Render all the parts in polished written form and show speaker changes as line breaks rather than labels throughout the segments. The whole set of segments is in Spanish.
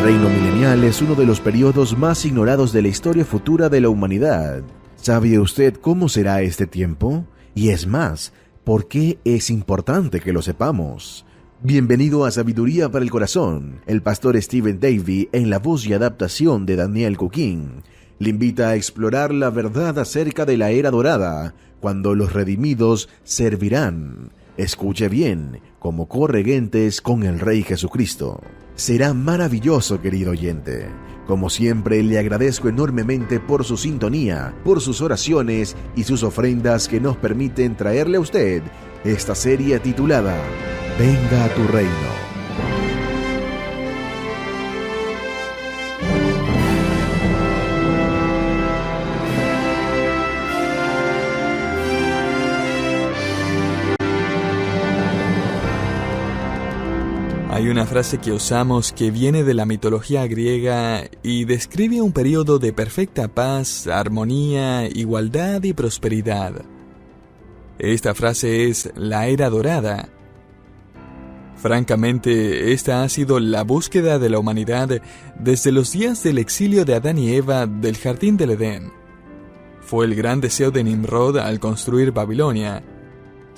reino milenial es uno de los periodos más ignorados de la historia futura de la humanidad. ¿Sabe usted cómo será este tiempo? Y es más, ¿por qué es importante que lo sepamos? Bienvenido a Sabiduría para el Corazón. El pastor Stephen Davey, en la voz y adaptación de Daniel Cuquín, le invita a explorar la verdad acerca de la era dorada, cuando los redimidos servirán. Escuche bien, como corregentes con el Rey Jesucristo. Será maravilloso, querido oyente. Como siempre, le agradezco enormemente por su sintonía, por sus oraciones y sus ofrendas que nos permiten traerle a usted esta serie titulada Venga a tu Reino.
Hay una frase que usamos que viene de la mitología griega y describe un periodo de perfecta paz, armonía, igualdad y prosperidad. Esta frase es la Era Dorada. Francamente, esta ha sido la búsqueda de la humanidad desde los días del exilio de Adán y Eva del Jardín del Edén. Fue el gran deseo de Nimrod al construir Babilonia.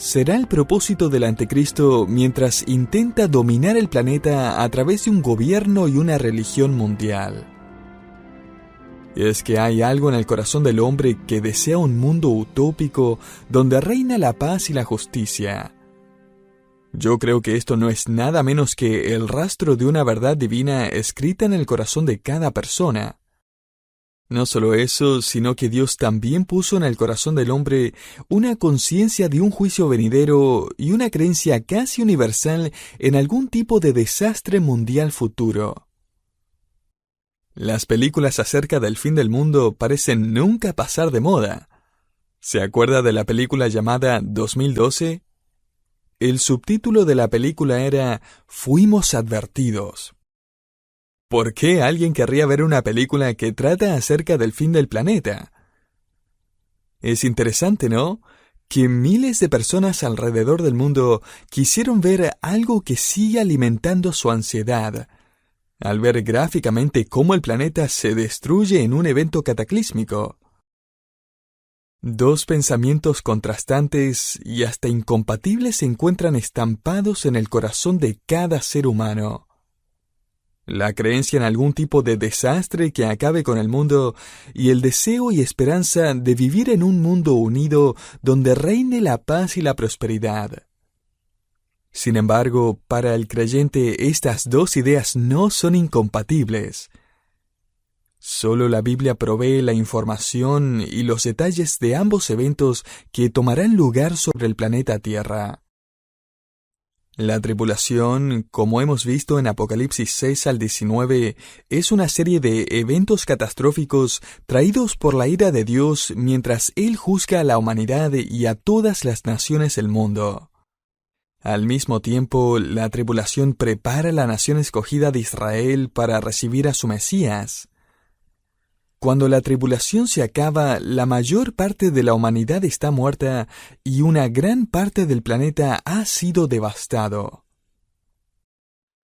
Será el propósito del anticristo mientras intenta dominar el planeta a través de un gobierno y una religión mundial. Y es que hay algo en el corazón del hombre que desea un mundo utópico donde reina la paz y la justicia. Yo creo que esto no es nada menos que el rastro de una verdad divina escrita en el corazón de cada persona. No solo eso, sino que Dios también puso en el corazón del hombre una conciencia de un juicio venidero y una creencia casi universal en algún tipo de desastre mundial futuro. Las películas acerca del fin del mundo parecen nunca pasar de moda. ¿Se acuerda de la película llamada 2012? El subtítulo de la película era Fuimos advertidos. ¿Por qué alguien querría ver una película que trata acerca del fin del planeta? Es interesante, ¿no? Que miles de personas alrededor del mundo quisieron ver algo que sigue alimentando su ansiedad, al ver gráficamente cómo el planeta se destruye en un evento cataclísmico. Dos pensamientos contrastantes y hasta incompatibles se encuentran estampados en el corazón de cada ser humano. La creencia en algún tipo de desastre que acabe con el mundo y el deseo y esperanza de vivir en un mundo unido donde reine la paz y la prosperidad. Sin embargo, para el creyente estas dos ideas no son incompatibles. Solo la Biblia provee la información y los detalles de ambos eventos que tomarán lugar sobre el planeta Tierra. La tribulación, como hemos visto en Apocalipsis 6 al 19, es una serie de eventos catastróficos traídos por la ira de Dios mientras Él juzga a la humanidad y a todas las naciones del mundo. Al mismo tiempo, la tribulación prepara a la nación escogida de Israel para recibir a su Mesías. Cuando la tribulación se acaba, la mayor parte de la humanidad está muerta y una gran parte del planeta ha sido devastado.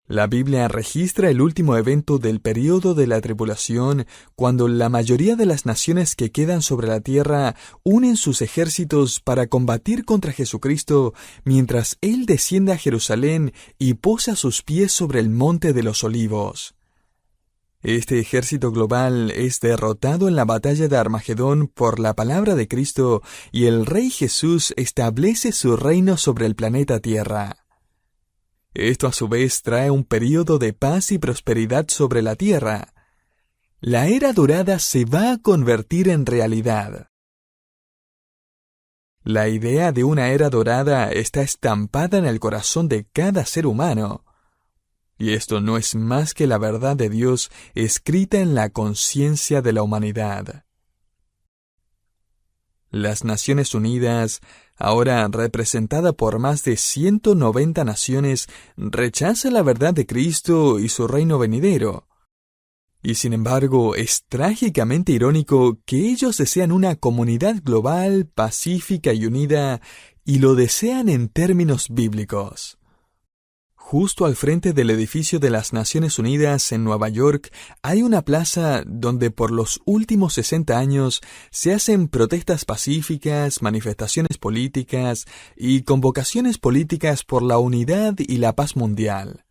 La Biblia registra el último evento del período de la tribulación, cuando la mayoría de las naciones que quedan sobre la tierra unen sus ejércitos para combatir contra Jesucristo, mientras Él desciende a Jerusalén y posa sus pies sobre el monte de los Olivos. Este ejército global es derrotado en la batalla de Armagedón por la palabra de Cristo y el Rey Jesús establece su reino sobre el planeta Tierra. Esto a su vez trae un período de paz y prosperidad sobre la Tierra. La Era Dorada se va a convertir en realidad. La idea de una Era Dorada está estampada en el corazón de cada ser humano. Y esto no es más que la verdad de Dios escrita en la conciencia de la humanidad. Las Naciones Unidas, ahora representada por más de 190 naciones, rechaza la verdad de Cristo y su reino venidero. Y sin embargo, es trágicamente irónico que ellos desean una comunidad global, pacífica y unida, y lo desean en términos bíblicos. Justo al frente del edificio de las Naciones Unidas en Nueva York hay una plaza donde por los últimos 60 años se hacen protestas pacíficas, manifestaciones políticas y convocaciones políticas por la unidad y la paz mundial.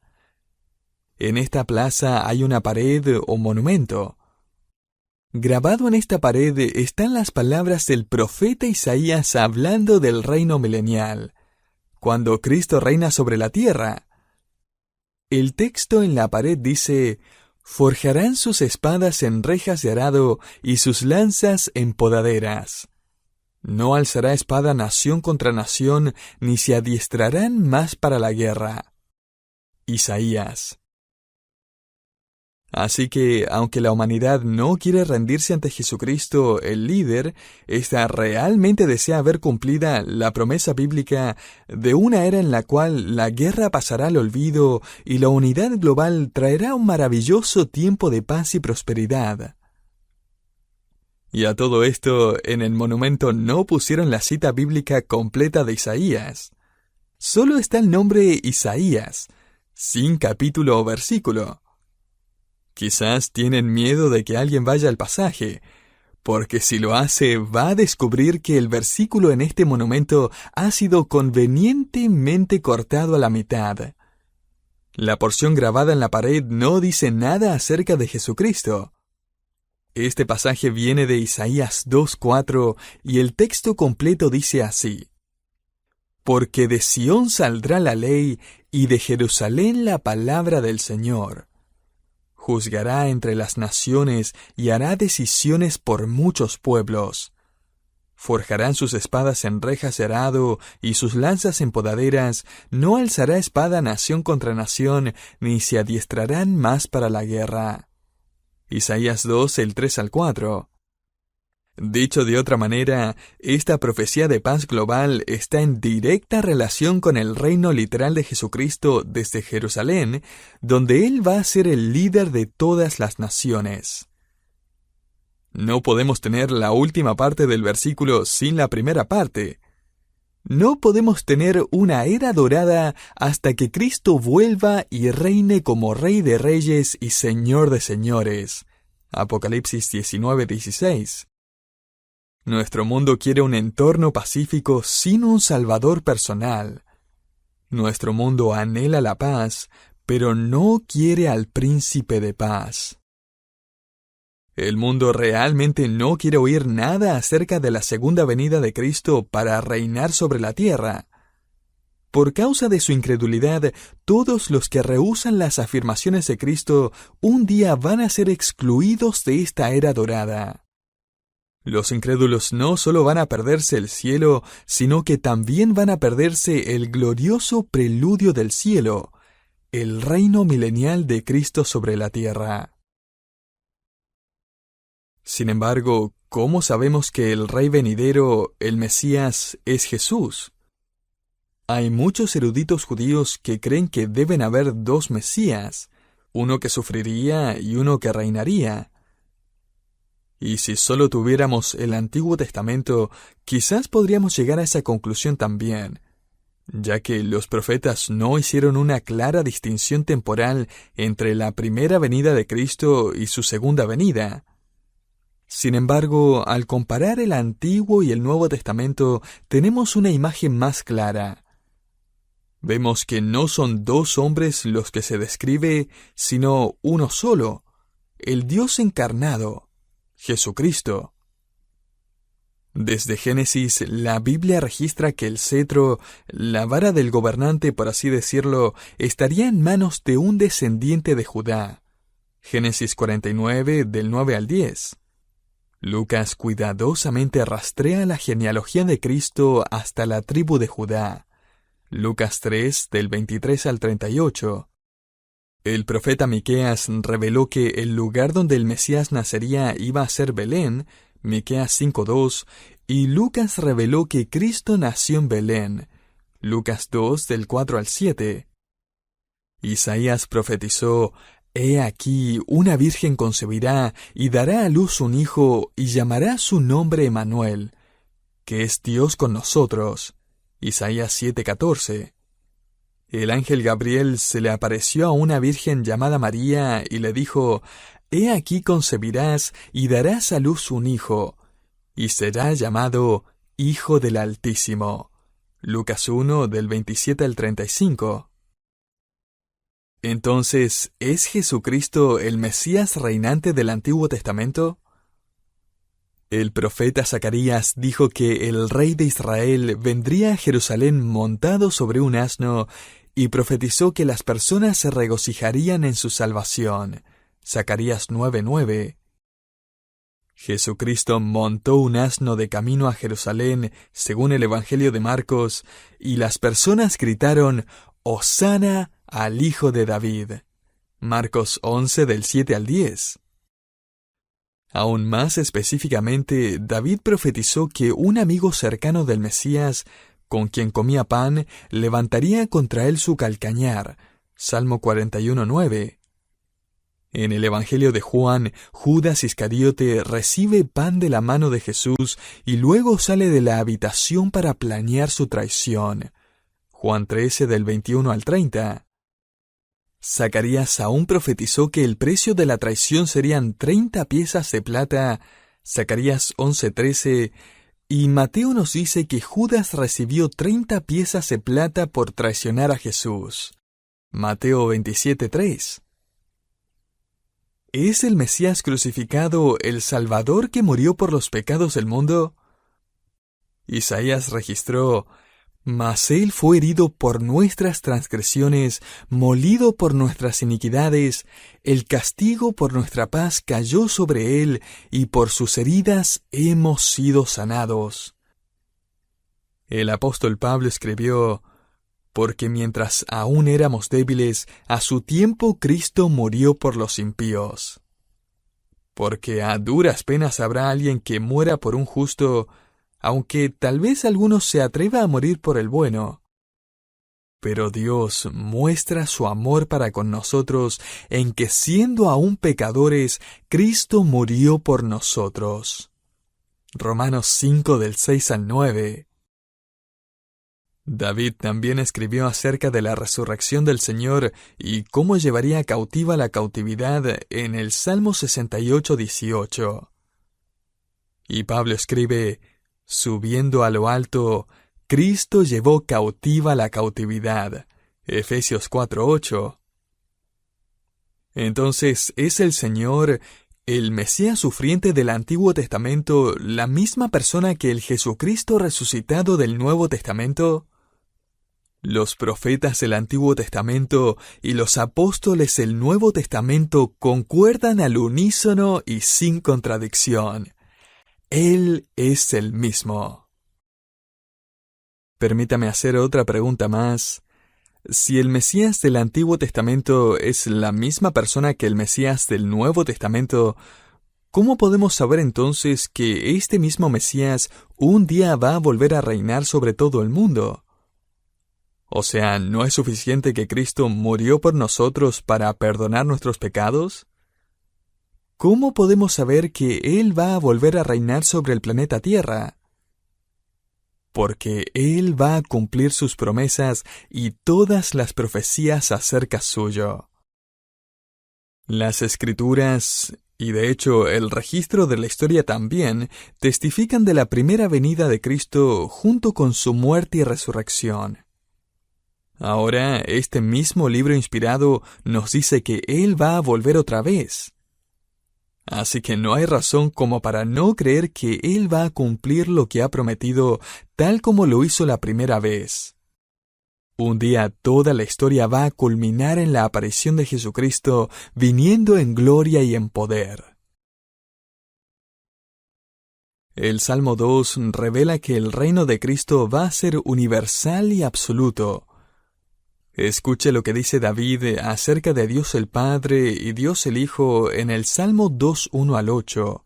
En esta plaza hay una pared o monumento. Grabado en esta pared están las palabras del profeta Isaías hablando del reino milenial, cuando Cristo reina sobre la tierra. El texto en la pared dice: «Forjarán sus espadas en rejas de arado y sus lanzas en podaderas. No alzará espada nación contra nación, ni se adiestrarán más para la guerra». Isaías. Así que, aunque la humanidad no quiere rendirse ante Jesucristo, el líder, ésta realmente desea ver cumplida la promesa bíblica de una era en la cual la guerra pasará al olvido y la unidad global traerá un maravilloso tiempo de paz y prosperidad. Y a todo esto, en el monumento no pusieron la cita bíblica completa de Isaías. Solo está el nombre Isaías, sin capítulo o versículo. Quizás tienen miedo de que alguien vaya al pasaje, porque si lo hace va a descubrir que el versículo en este monumento ha sido convenientemente cortado a la mitad. La porción grabada en la pared no dice nada acerca de Jesucristo. Este pasaje viene de Isaías 2:4 y el texto completo dice así: «Porque de Sión saldrá la ley y de Jerusalén la palabra del Señor. Juzgará entre las naciones y hará decisiones por muchos pueblos. Forjarán sus espadas en rejas de arado y sus lanzas en podaderas. No alzará espada nación contra nación, ni se adiestrarán más para la guerra». Isaías 2, el 3 al 4. Dicho de otra manera, esta profecía de paz global está en directa relación con el reino literal de Jesucristo desde Jerusalén, donde Él va a ser el líder de todas las naciones. No podemos tener la última parte del versículo sin la primera parte. No podemos tener una era dorada hasta que Cristo vuelva y reine como Rey de Reyes y Señor de Señores. Apocalipsis 19:16. Nuestro mundo quiere un entorno pacífico sin un salvador personal. Nuestro mundo anhela la paz, pero no quiere al príncipe de paz. El mundo realmente no quiere oír nada acerca de la segunda venida de Cristo para reinar sobre la tierra. Por causa de su incredulidad, todos los que rehúsan las afirmaciones de Cristo un día van a ser excluidos de esta era dorada. Los incrédulos no solo van a perderse el cielo, sino que también van a perderse el glorioso preludio del cielo, el reino milenial de Cristo sobre la tierra. Sin embargo, ¿cómo sabemos que el Rey venidero, el Mesías, es Jesús? Hay muchos eruditos judíos que creen que deben haber dos Mesías, uno que sufriría y uno que reinaría. Y si solo tuviéramos el Antiguo Testamento, quizás podríamos llegar a esa conclusión también, ya que los profetas no hicieron una clara distinción temporal entre la primera venida de Cristo y su segunda venida. Sin embargo, al comparar el Antiguo y el Nuevo Testamento, tenemos una imagen más clara. Vemos que no son dos hombres los que se describe, sino uno solo, el Dios encarnado, Jesucristo. Desde Génesis, la Biblia registra que el cetro, la vara del gobernante, por así decirlo, estaría en manos de un descendiente de Judá. Génesis 49, del 9 al 10. Lucas cuidadosamente rastrea la genealogía de Cristo hasta la tribu de Judá. Lucas 3, del 23 al 38. El profeta Miqueas reveló que el lugar donde el Mesías nacería iba a ser Belén, Miqueas 5:2, y Lucas reveló que Cristo nació en Belén, Lucas 2, del 4 al 7. Isaías profetizó: «He aquí, una virgen concebirá y dará a luz un hijo y llamará su nombre Emmanuel, que es Dios con nosotros», Isaías 7:14. el ángel Gabriel se le apareció a una virgen llamada María y le dijo: «He aquí concebirás y darás a luz un hijo, y será llamado Hijo del Altísimo». Lucas 1, del 27 al 35. Entonces, ¿es Jesucristo el Mesías reinante del Antiguo Testamento? El profeta Zacarías dijo que el rey de Israel vendría a Jerusalén montado sobre un asno y profetizó que las personas se regocijarían en su salvación. Zacarías 9:9. Jesucristo montó un asno de camino a Jerusalén, según el Evangelio de Marcos, y las personas gritaron: «Hosana al Hijo de David». Marcos 11 del 7 al 10. Aún más específicamente, David profetizó que un amigo cercano del Mesías, con quien comía pan, levantaría contra él su calcañar. Salmo 41:9. En el Evangelio de Juan, Judas Iscariote recibe pan de la mano de Jesús y luego sale de la habitación para planear su traición. Juan 13 del 21 al 30. Zacarías aún profetizó que el precio de la traición serían 30 piezas de plata. Zacarías 11:13. Y Mateo nos dice que Judas recibió 30 piezas de plata por traicionar a Jesús. Mateo 27:3. ¿Es el Mesías crucificado el Salvador que murió por los pecados del mundo? Isaías registró: «Mas él fue herido por nuestras transgresiones, molido por nuestras iniquidades, el castigo por nuestra paz cayó sobre él, y por sus heridas hemos sido sanados». El apóstol Pablo escribió: «Porque mientras aún éramos débiles, a su tiempo Cristo murió por los impíos». Porque a duras penas habrá alguien que muera por un justo, aunque tal vez alguno se atreva a morir por el bueno. Pero Dios muestra su amor para con nosotros en que, siendo aún pecadores, Cristo murió por nosotros. Romanos 5 del 6 al 9. David también escribió acerca de la resurrección del Señor y cómo llevaría cautiva la cautividad en el Salmo 68:18. Y Pablo escribe: «Subiendo a lo alto, Cristo llevó cautiva la cautividad». Efesios 4:8. Entonces, ¿es el Señor, el Mesías sufriente del Antiguo Testamento, la misma persona que el Jesucristo resucitado del Nuevo Testamento? Los profetas del Antiguo Testamento y los apóstoles del Nuevo Testamento concuerdan al unísono y sin contradicción. Él es el mismo. Permítame hacer otra pregunta más. Si el Mesías del Antiguo Testamento es la misma persona que el Mesías del Nuevo Testamento, ¿cómo podemos saber entonces que este mismo Mesías un día va a volver a reinar sobre todo el mundo? O sea, ¿no es suficiente que Cristo murió por nosotros para perdonar nuestros pecados? ¿Cómo podemos saber que Él va a volver a reinar sobre el planeta Tierra? Porque Él va a cumplir sus promesas y todas las profecías acerca suyo. Las Escrituras, y de hecho el registro de la historia también, testifican de la primera venida de Cristo junto con su muerte y resurrección. Ahora, este mismo libro inspirado nos dice que Él va a volver otra vez. Así que no hay razón como para no creer que Él va a cumplir lo que ha prometido, tal como lo hizo la primera vez. Un día toda la historia va a culminar en la aparición de Jesucristo, viniendo en gloria y en poder. El Salmo 2 revela que el reino de Cristo va a ser universal y absoluto. Escuche lo que dice David acerca de Dios el Padre y Dios el Hijo en el Salmo 2, 1 al 8.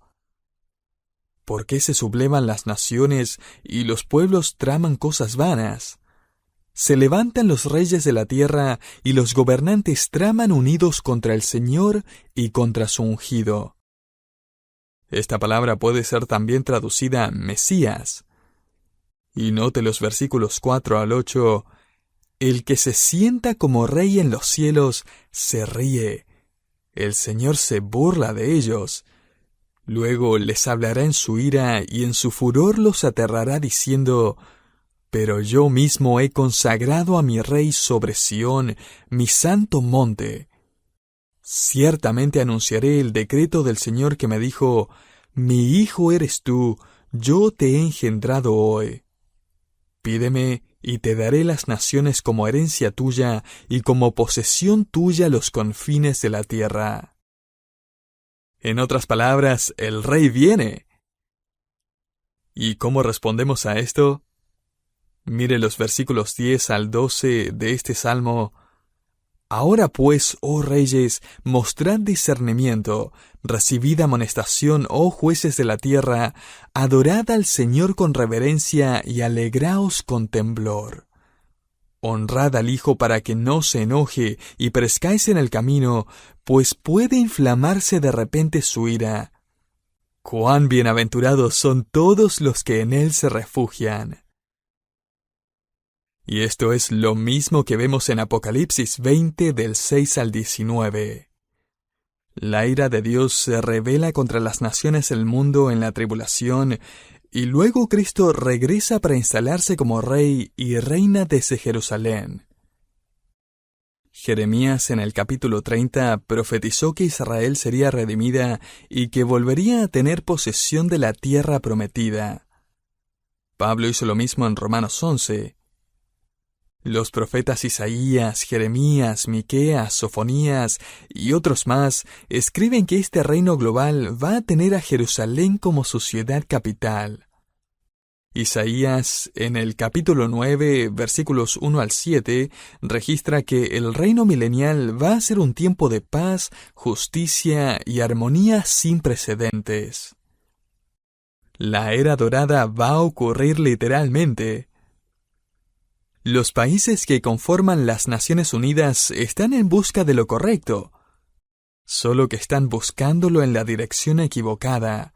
¿Por qué se sublevan las naciones y los pueblos traman cosas vanas? Se levantan los reyes de la tierra y los gobernantes traman unidos contra el Señor y contra su ungido. Esta palabra puede ser también traducida Mesías. Y note los versículos 4 al 8. El que se sienta como rey en los cielos se ríe. El Señor se burla de ellos. Luego les hablará en su ira y en su furor los aterrará diciendo: Pero yo mismo he consagrado a mi rey sobre Sión, mi santo monte. Ciertamente anunciaré el decreto del Señor que me dijo: Mi hijo eres tú, yo te he engendrado hoy. Pídeme, y te daré las naciones como herencia tuya, y como posesión tuya los confines de la tierra. En otras palabras, el rey viene. ¿Y cómo respondemos a esto? Mire los versículos 10 al 12 de este salmo. Ahora pues, oh reyes, mostrad discernimiento, recibid amonestación, oh jueces de la tierra, adorad al Señor con reverencia y alegraos con temblor. Honrad al Hijo para que no se enoje y perezcáis en el camino, pues puede inflamarse de repente su ira. ¡Cuán bienaventurados son todos los que en Él se refugian! Y esto es lo mismo que vemos en Apocalipsis 20 del 6 al 19. La ira de Dios se revela contra las naciones del mundo en la tribulación, y luego Cristo regresa para instalarse como rey y reina desde Jerusalén. Jeremías en el capítulo 30 profetizó que Israel sería redimida y que volvería a tener posesión de la tierra prometida. Pablo hizo lo mismo en Romanos 11. Los profetas Isaías, Jeremías, Miqueas, Sofonías y otros más escriben que este reino global va a tener a Jerusalén como su ciudad capital. Isaías, en el capítulo 9, versículos 1 al 7, registra que el reino milenial va a ser un tiempo de paz, justicia y armonía sin precedentes. La era dorada va a ocurrir literalmente. Los países que conforman las Naciones Unidas están en busca de lo correcto, solo que están buscándolo en la dirección equivocada.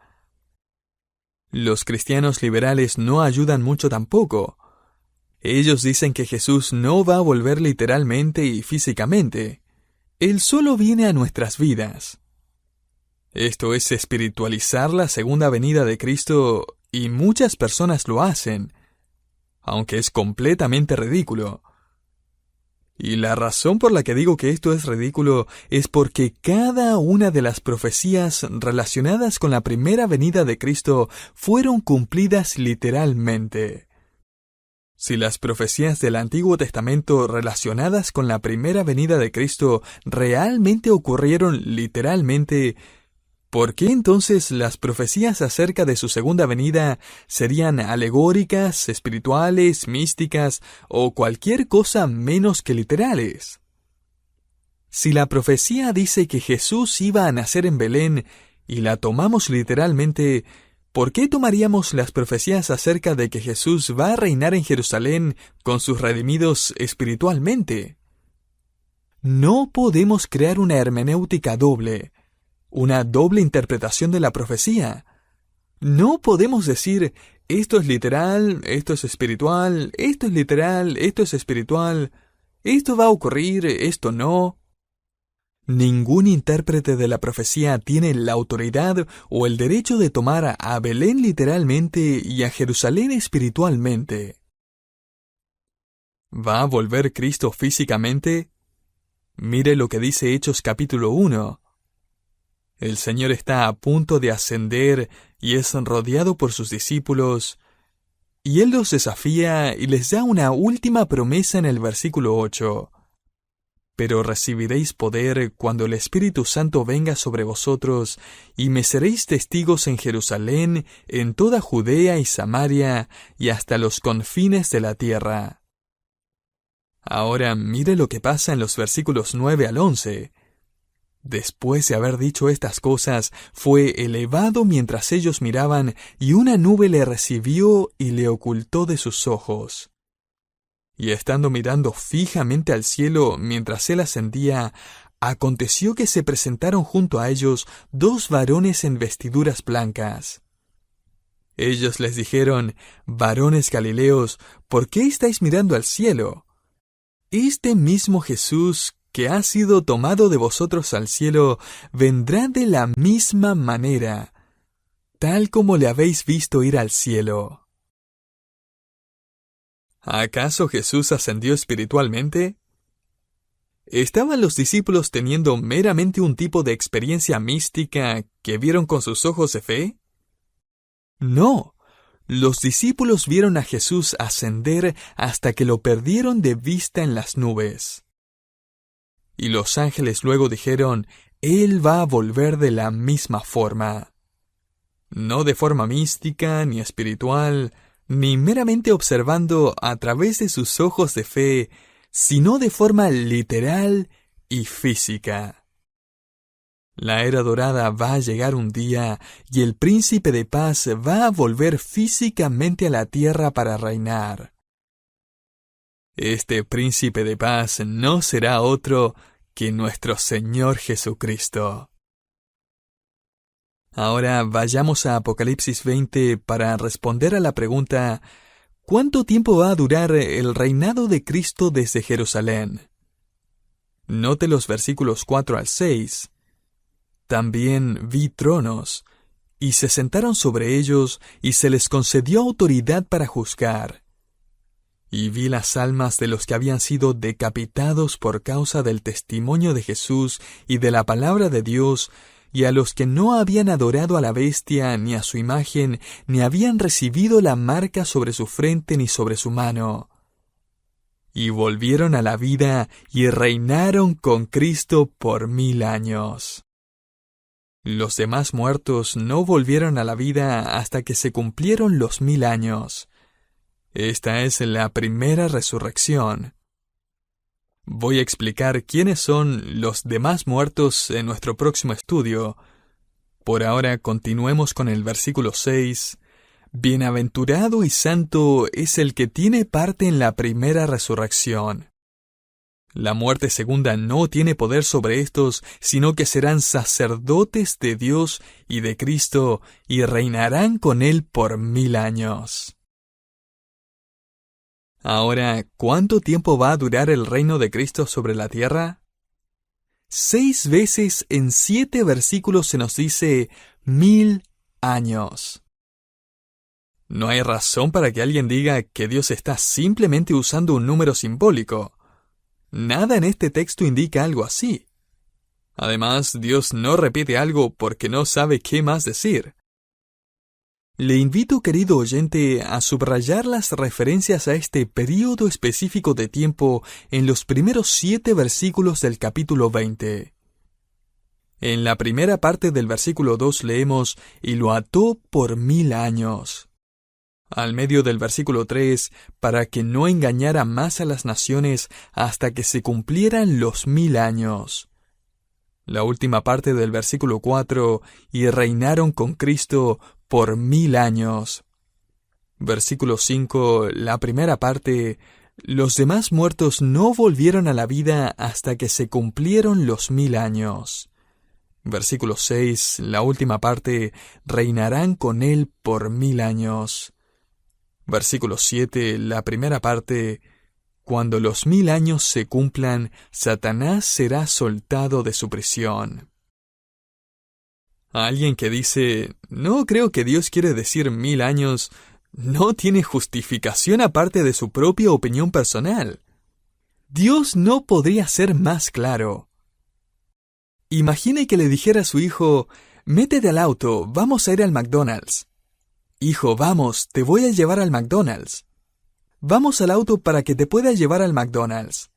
Los cristianos liberales no ayudan mucho tampoco. Ellos dicen que Jesús no va a volver literalmente y físicamente. Él solo viene a nuestras vidas. Esto es espiritualizar la segunda venida de Cristo, y muchas personas lo hacen, aunque es completamente ridículo. Y la razón por la que digo que esto es ridículo es porque cada una de las profecías relacionadas con la primera venida de Cristo fueron cumplidas literalmente. Si las profecías del Antiguo Testamento relacionadas con la primera venida de Cristo realmente ocurrieron literalmente, ¿por qué entonces las profecías acerca de su segunda venida serían alegóricas, espirituales, místicas o cualquier cosa menos que literales? Si la profecía dice que Jesús iba a nacer en Belén y la tomamos literalmente, ¿por qué tomaríamos las profecías acerca de que Jesús va a reinar en Jerusalén con sus redimidos espiritualmente? No podemos crear una hermenéutica doble, una doble interpretación de la profecía. No podemos decir, esto es literal, esto es espiritual, esto es literal, esto es espiritual, esto va a ocurrir, esto no. Ningún intérprete de la profecía tiene la autoridad o el derecho de tomar a Belén literalmente y a Jerusalén espiritualmente. ¿Va a volver Cristo físicamente? Mire lo que dice Hechos capítulo 1. El Señor está a punto de ascender y es rodeado por sus discípulos, y Él los desafía y les da una última promesa en el versículo 8. Pero recibiréis poder cuando el Espíritu Santo venga sobre vosotros, y me seréis testigos en Jerusalén, en toda Judea y Samaria, y hasta los confines de la tierra. Ahora mire lo que pasa en los versículos 9 al 11. Después de haber dicho estas cosas, fue elevado mientras ellos miraban, y una nube le recibió y le ocultó de sus ojos. Y estando mirando fijamente al cielo mientras él ascendía, aconteció que se presentaron junto a ellos dos varones en vestiduras blancas. Ellos les dijeron: Varones Galileos, ¿por qué estáis mirando al cielo? este mismo Jesús que ha sido tomado de vosotros al cielo, vendrá de la misma manera, tal como le habéis visto ir al cielo. ¿Acaso Jesús ascendió espiritualmente? ¿Estaban los discípulos teniendo meramente un tipo de experiencia mística que vieron con sus ojos de fe? No. Los discípulos vieron a Jesús ascender hasta que lo perdieron de vista en las nubes. Y los ángeles luego dijeron, Él va a volver de la misma forma. No de forma mística, ni espiritual, ni meramente observando a través de sus ojos de fe, sino de forma literal y física. La era dorada va a llegar un día y el príncipe de paz va a volver físicamente a la tierra para reinar. Este príncipe de paz no será otro que nuestro Señor Jesucristo. Ahora vayamos a Apocalipsis 20 para responder a la pregunta: ¿cuánto tiempo va a durar el reinado de Cristo desde Jerusalén? Note los versículos 4 al 6. También vi tronos, y se sentaron sobre ellos, y se les concedió autoridad para juzgar. Y vi las almas de los que habían sido decapitados por causa del testimonio de Jesús y de la palabra de Dios, y a los que no habían adorado a la bestia ni a su imagen, ni habían recibido la marca sobre su frente ni sobre su mano. Y volvieron a la vida y reinaron con Cristo por 1000 años. Los demás muertos no volvieron a la vida hasta que se cumplieron los 1000 años. Esta es la primera resurrección. Voy a explicar quiénes son los demás muertos en nuestro próximo estudio. Por ahora continuemos con el versículo 6. Bienaventurado y santo es el que tiene parte en la primera resurrección. La muerte segunda no tiene poder sobre estos, sino que serán sacerdotes de Dios y de Cristo, y reinarán con Él por 1000 años. Ahora, ¿cuánto tiempo va a durar el reino de Cristo sobre la tierra? 6 veces en 7 versículos se nos dice 1000 años. No hay razón para que alguien diga que Dios está simplemente usando un número simbólico. Nada en este texto indica algo así. Además, Dios no repite algo porque no sabe qué más decir. Le invito, querido oyente, a subrayar las referencias a este período específico de tiempo en los primeros 7 versículos del capítulo 20. En la primera parte del versículo 2 leemos, y lo ató por 1000 años. Al medio del versículo 3, para que no engañara más a las naciones hasta que se cumplieran los 1000 años. La última parte del versículo 4, y reinaron con Cristo por 1000 años. Versículo 5, la primera parte, los demás muertos no volvieron a la vida hasta que se cumplieron los 1000 años. Versículo 6, la última parte, reinarán con Él por 1000 años. Versículo 7, la primera parte, cuando los 1000 años se cumplan, Satanás será soltado de su prisión. Alguien que dice, no creo que Dios quiere decir 1000 años, no tiene justificación aparte de su propia opinión personal. Dios no podría ser más claro. Imagine que le dijera a su hijo, métete al auto, vamos a ir al McDonald's. Hijo, vamos, te voy a llevar al McDonald's. Vamos al auto para que te pueda llevar al McDonald's.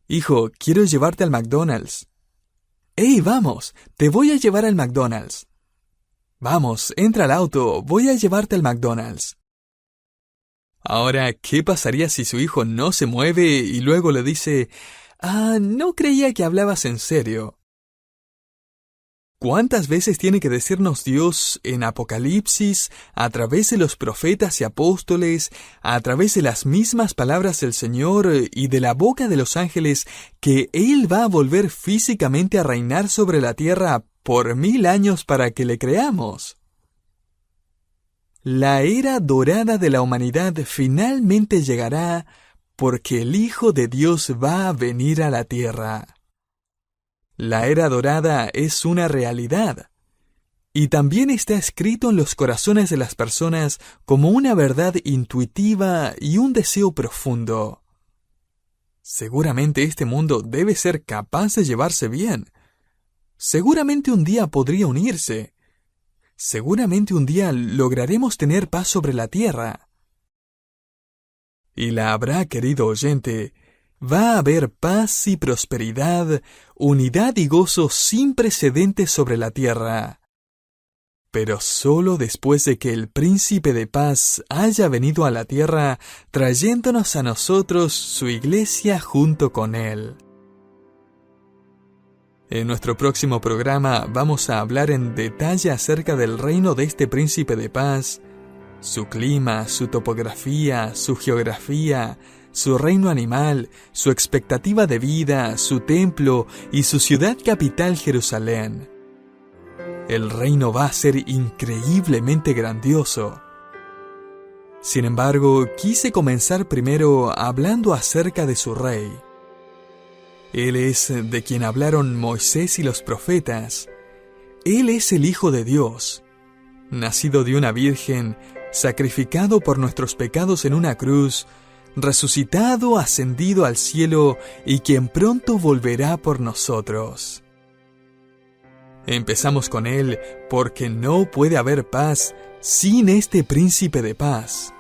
Hijo, quiero llevarte al McDonald's. ¡Ey, vamos! Te voy a llevar al McDonald's. Vamos, entra al auto, voy a llevarte al McDonald's. Ahora, ¿qué pasaría si su hijo no se mueve y luego le dice, no creía que hablabas en serio? ¿Cuántas veces tiene que decirnos Dios en Apocalipsis, a través de los profetas y apóstoles, a través de las mismas palabras del Señor y de la boca de los ángeles, que Él va a volver físicamente a reinar sobre la tierra por 1000 años para que le creamos? La era dorada de la humanidad finalmente llegará porque el Hijo de Dios va a venir a la tierra. La era dorada es una realidad, y también está escrito en los corazones de las personas como una verdad intuitiva y un deseo profundo. Seguramente este mundo debe ser capaz de llevarse bien. Seguramente un día podría unirse. Seguramente un día lograremos tener paz sobre la tierra. Y la habrá, querido oyente. Va a haber paz y prosperidad, unidad y gozo sin precedentes sobre la tierra. Pero solo después de que el Príncipe de Paz haya venido a la tierra, trayéndonos a nosotros su iglesia junto con él. En nuestro próximo programa vamos a hablar en detalle acerca del reino de este Príncipe de Paz, su clima, su topografía, su geografía, su reino animal, su expectativa de vida, su templo y su ciudad capital Jerusalén. El reino va a ser increíblemente grandioso. Sin embargo, quise comenzar primero hablando acerca de su rey. Él es de quien hablaron Moisés y los profetas. Él es el Hijo de Dios, nacido de una virgen, sacrificado por nuestros pecados en una cruz, resucitado, ascendido al cielo y quien pronto volverá por nosotros. Empezamos con él porque no puede haber paz sin este Príncipe de Paz.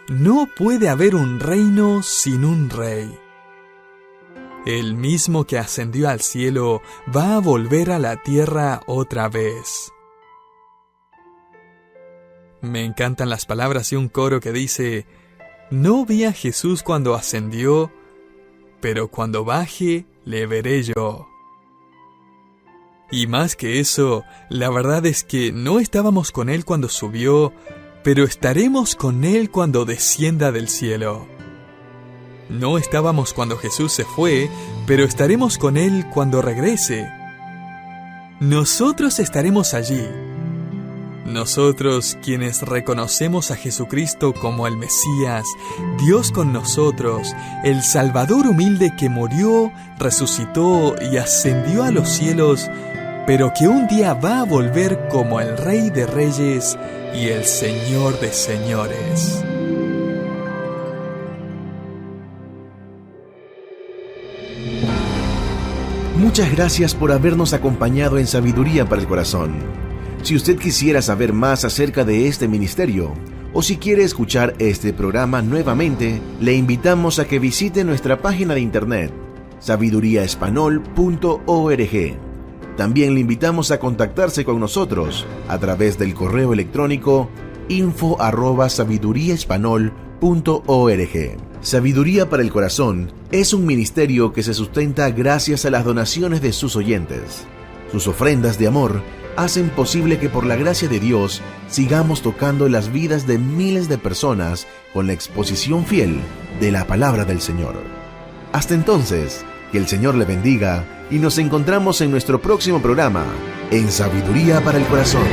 No puede haber un reino sin un rey. El mismo que ascendió al cielo va a volver a la tierra otra vez. Me encantan las palabras de un coro que dice: no vi a Jesús cuando ascendió, pero cuando baje, le veré yo. Y más que eso, la verdad es que no estábamos con Él cuando subió, pero estaremos con Él cuando descienda del cielo. No estábamos cuando Jesús se fue, pero estaremos con Él cuando regrese. Nosotros estaremos allí. Nosotros, quienes reconocemos a Jesucristo como el Mesías, Dios con nosotros, el Salvador humilde que murió, resucitó y ascendió a los cielos, pero que un día va a volver como el Rey de Reyes y el Señor de Señores.
Muchas gracias por habernos acompañado en Sabiduría para el Corazón. Si usted quisiera saber más acerca de este ministerio, o si quiere escuchar este programa nuevamente, le invitamos a que visite nuestra página de internet, sabiduriaespanol.org. También le invitamos a contactarse con nosotros a través del correo electrónico info@sabiduriaespanol.org. Sabiduría para el Corazón es un ministerio que se sustenta gracias a las donaciones de sus oyentes. Sus ofrendas de amor hacen posible que por la gracia de Dios sigamos tocando las vidas de miles de personas con la exposición fiel de la palabra del Señor. Hasta entonces, que el Señor le bendiga y nos encontramos en nuestro próximo programa, en Sabiduría para el Corazón.